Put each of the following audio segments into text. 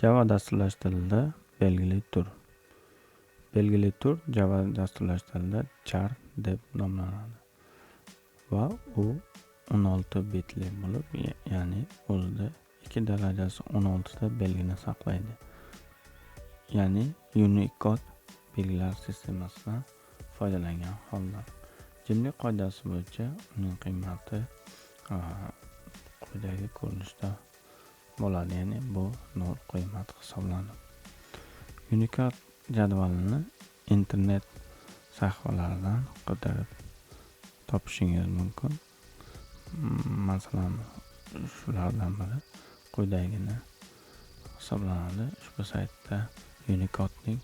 Java dasturlash tilida belgili tur. Belgili tur Java dasturlash tilida char deb nomlanadi va u 16 bitli bo'lib, ya'ni o'zida 2 darajasi 16 ta belgini saqlaydi. Ya'ni Unicode belgilar sistemasidan foydalangan holda. Jimlik qoidasi bo'yicha uning qiymati quyidagi ko'rinishda bo'ladi, ya'ni bu 0 qiymat hisoblanadi. Unicode jadvalini internet sahifalaridan qidirib topishingiz mumkin. Masalan, shulardan biri quyidagini hisoblanadi. Ushbu saytda Unicode'ning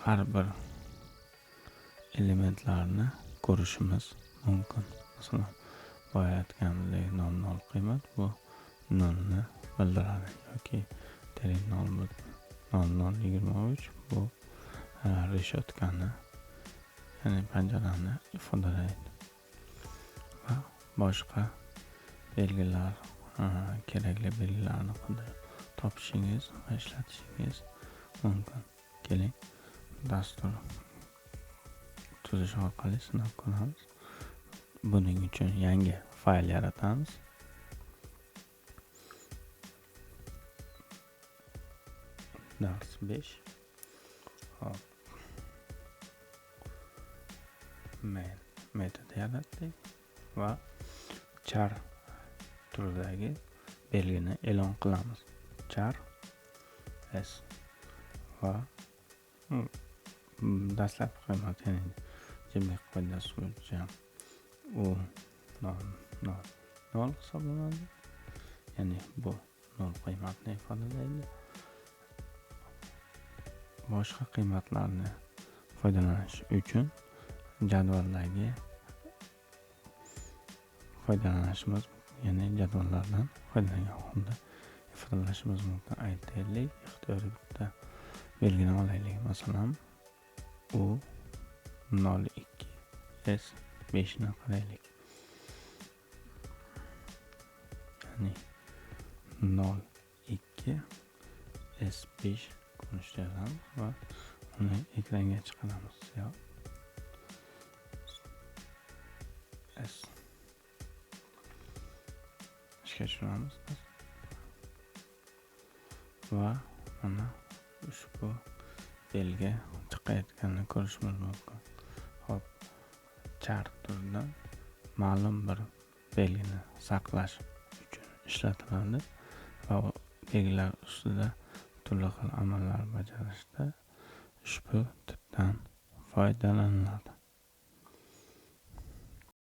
har bir elementlarini ko'rishimiz mumkin. Masalan, boya aytganimdek 0 qiymat bu 0 ni bildiradi yoki tering 0023 bu reshotkani, ya'ni panjarani ifodalaydi va boshqa belgilar, kerakli belgilarni qidirib topishingiz va ishlatishingiz mumkin. Keling, dastur tuzish orqali sinab ko'ramiz. Buning uchun yangi fayl yaratamiz. Dars 5. Hop. Main metod yaratdik va char turidagi belgini e'lon qilamiz. Char s va dastlabki qiymat, ya'ni jimlik qoidasi bo'yicha u 0 hisoblanadi. Ya'ni bu 0 qiymatni ifodalaydi. Boshqa qiymatlarni foydalanish uchun jadvaldagi foydalanishimiz, ya'ni jadvallardan foydalangan holda ifodalashimiz mumkin. Aytaylik, ixtiyoriy bitta belgini olaylik. Masalan, u 02 S5 ni qaraylik. Ya'ni 02 S5 ko'rinishda yozamiz va uni ekranga chiqaramiz. S ishga tushiramiz va mana ushbu belgi chiqayotganini ko'rishimiz mumkin. Hop, char turidan ma'lum bir belgini saqlash uchun ishlatiladi va belgilar ustida turli xil amallar bajarishda ushbu tipdan foydalaniladi.